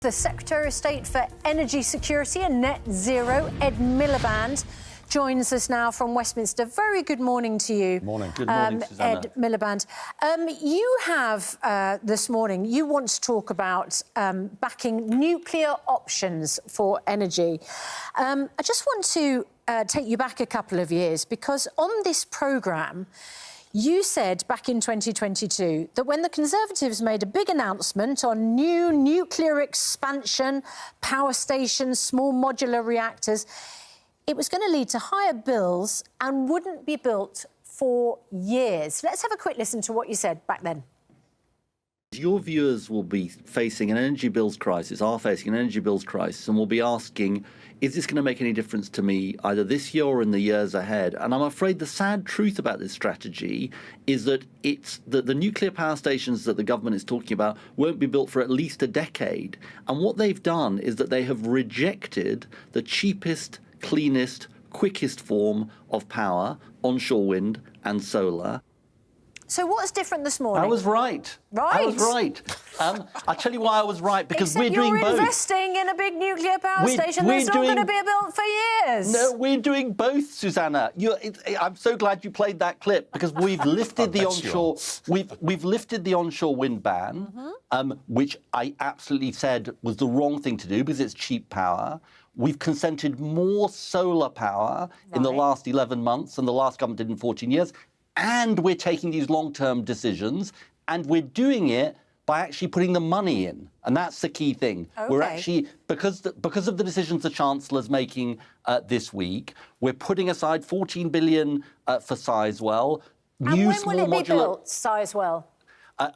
The Secretary of State for Energy Security and Net Zero, Ed Miliband, joins us now from Westminster. Very good morning to you. Morning. Good morning, Susanna. Ed Miliband. You have, this morning, you want to talk about backing nuclear options for energy. I just want to take you back a couple of years, because on this programme, you said back in 2022 that when the Conservatives made a big announcement on new nuclear expansion, power stations, small modular reactors, it was going to lead to higher bills and wouldn't be built for years. Let's have a quick listen to what you said back then. Your viewers will be facing an energy bills crisis, are facing an energy bills crisis, and will be asking, is this going to make any difference to me either this year or in the years ahead? And I'm afraid the sad truth about this strategy is that the nuclear power stations that the government is talking about won't be built for at least a decade. And what they've done is that they have rejected the cheapest, cleanest, quickest form of power, onshore wind and solar. So what's different this morning? I was right. Right. I was right. I'll tell you why I was right, because Except we're doing both. you're investing in a big nuclear power station that's not going to be built for years. No, we're doing both, Susanna. I'm so glad you played that clip, because we've lifted the onshore. We've lifted the onshore wind ban, which I absolutely said was the wrong thing to do because it's cheap power. We've consented more solar power in the last 11 months than the last government did in 14 years. And we're taking these long-term decisions, and we're doing it by actually putting the money in. And that's the key thing. Okay. We're actually, because of the decisions the Chancellor's making this week, we're putting aside 14 billion for Sizewell. And when will it be built, Sizewell?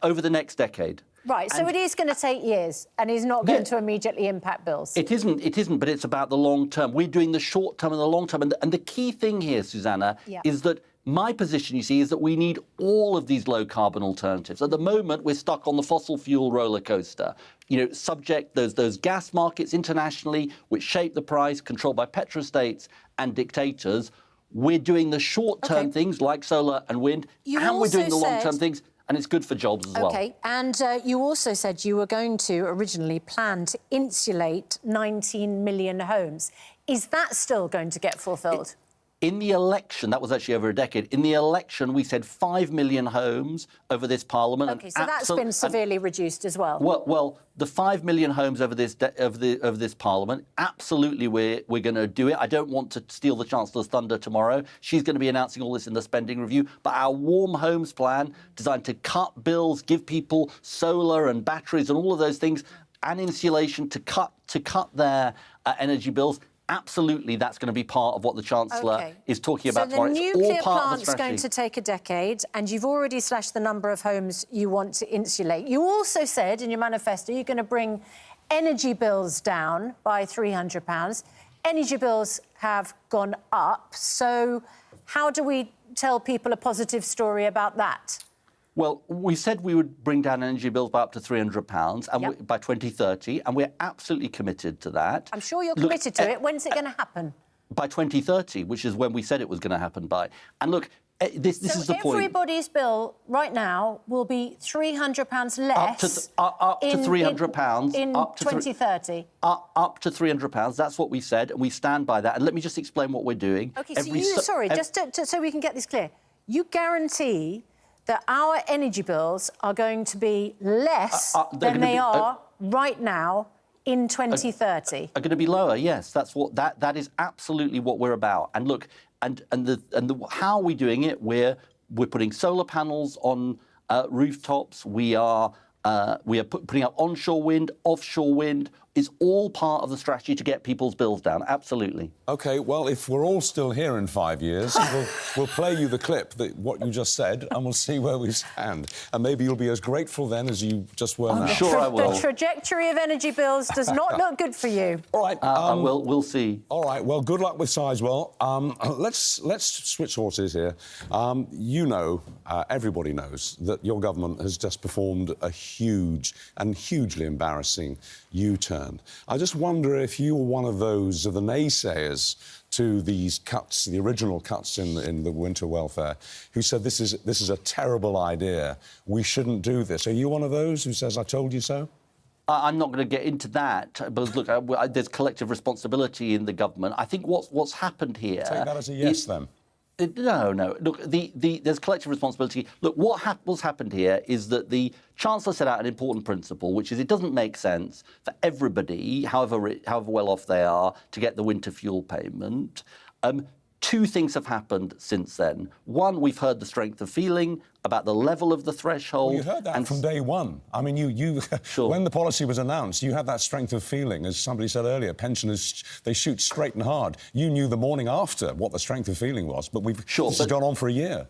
Over the next decade. Right, so it is going to take years, and is not going to immediately impact bills. It isn't, but it's about the long term. We're doing the short term and the long term. And the key thing here, Susanna, is that my position, you see, is that we need all of these low-carbon alternatives. At the moment, we're stuck on the fossil fuel roller coaster. You know, subject those gas markets internationally, which shape the price, controlled by petrostates and dictators. We're doing the short-term things like solar and wind, and we're doing the long-term things, and it's good for jobs as well. OK, and you also said you were going to originally plan to insulate 19 million homes. Is that still going to get fulfilled? In the election, that was actually over a decade, in the election we said 5 million homes over this Parliament. OK, so that's been severely reduced as well. Well, the 5 million homes over this Parliament, absolutely we're going to do it. I don't want to steal the Chancellor's thunder tomorrow. She's going to be announcing all this in the spending review. But our Warm Homes plan, designed to cut bills, give people solar and batteries and all of those things, and insulation to cut their energy bills. Absolutely, that's going to be part of what the Chancellor is talking about tomorrow. So the nuclear plant's going to take a decade, and you've already slashed the number of homes you want to insulate. You also said in your manifesto you're going to bring energy bills down by £300. Energy bills have gone up. So how do we tell people a positive story about that? Well, we said we would bring down energy bills by up to £300 and by 2030, and we're absolutely committed to that. I'm sure you're committed to it. When's it going to happen? By 2030, which is when we said it was going to happen by. And look, this is the point. Everybody's bill right now will be £300 less. Up to £300 in 2030. Up to £300. That's what we said, and we stand by that. And let me just explain what we're doing. OK, so we can get this clear. You guarantee that our energy bills are going to be less than they are right now in 2030. Are going to be lower, yes. That is absolutely what we're about. And look, how are we doing it? We're putting solar panels on rooftops. We are putting up onshore wind, offshore wind. Is all part of the strategy to get people's bills down. Absolutely. OK, well, if we're all still here in 5 years, we'll play you the clip, what you just said, and we'll see where we stand. And maybe you'll be as grateful then as you just were now. I'm sure I will. The trajectory of energy bills does not look good for you. All right. We'll see. All right, well, good luck with Sizewell. Let's switch horses here. You know, everybody knows that your government has just performed a huge and hugely embarrassing U-turn. I just wonder if you were one of the naysayers to these cuts, the original cuts in the winter welfare, who said this is a terrible idea. We shouldn't do this. Are you one of those who says, I told you so? I'm not going to get into that, but look, there's collective responsibility in the government. I think what's happened here... Take that as a yes, then. No. Look, there's collective responsibility. Look, what's happened here is that the Chancellor set out an important principle, which is it doesn't make sense for everybody, however well off they are, to get the winter fuel payment. Two things have happened since then. One, we've heard the strength of feeling about the level of the threshold. Well, you heard that from day one. I mean, Sure. When the policy was announced, you had that strength of feeling. As somebody said earlier, pensioners, they shoot straight and hard. You knew the morning after what the strength of feeling was, but this has gone on for a year.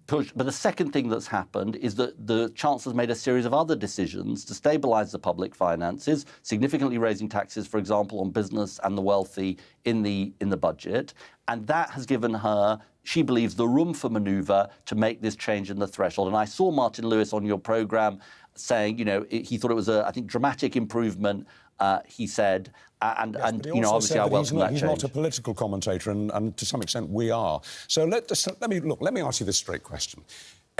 But the second thing that's happened is that the Chancellor's made a series of other decisions to stabilise the public finances, significantly raising taxes, for example, on business and the wealthy in the budget. And that has given her, she believes, the room for manoeuvre to make this change in the threshold. And I saw Martin Lewis on your programme saying, he thought it was I think, dramatic improvement, he said. And obviously I welcome that change. He's not a political commentator, and to some extent we are. So let me ask you this straight question.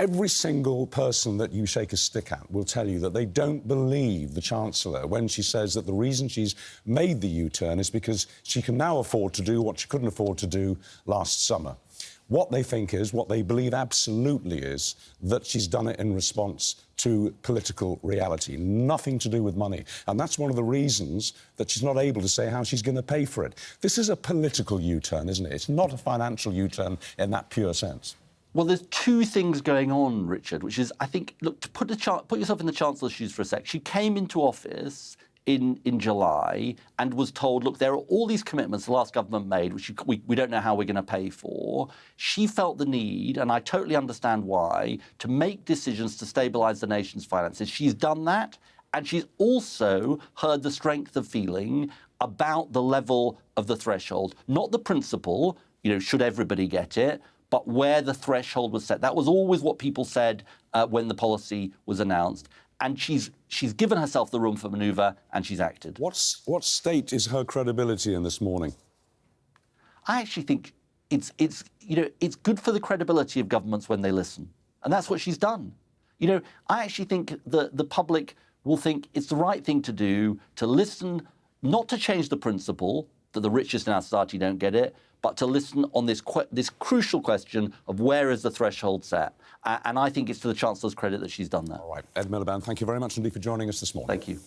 Every single person that you shake a stick at will tell you that they don't believe the Chancellor when she says that the reason she's made the U-turn is because she can now afford to do what she couldn't afford to do last summer. What they think is, what they believe absolutely is, that she's done it in response to political reality, nothing to do with money. And that's one of the reasons that she's not able to say how she's going to pay for it. This is a political U-turn, isn't it? It's not a financial U-turn in that pure sense. Well, there's two things going on, Richard, which is, I think, look, to put yourself in the Chancellor's shoes for a sec. She came into office in July and was told, look, there are all these commitments the last government made, which we don't know how we're going to pay for. She felt the need, and I totally understand why, to make decisions to stabilise the nation's finances. She's done that, and she's also heard the strength of feeling about the level of the threshold, not the principle, should everybody get it, but where the threshold was set. That was always what people said when the policy was announced. And she's given herself the room for manoeuvre, and she's acted. What state is her credibility in this morning? I actually think it's good for the credibility of governments when they listen, and that's what she's done. I actually think the public will think it's the right thing to do, to listen, not to change the principle that the richest in our society don't get it, but to listen on this crucial question of where is the threshold set. And I think it's to the Chancellor's credit that she's done that. All right. Ed Miliband, thank you very much indeed for joining us this morning. Thank you.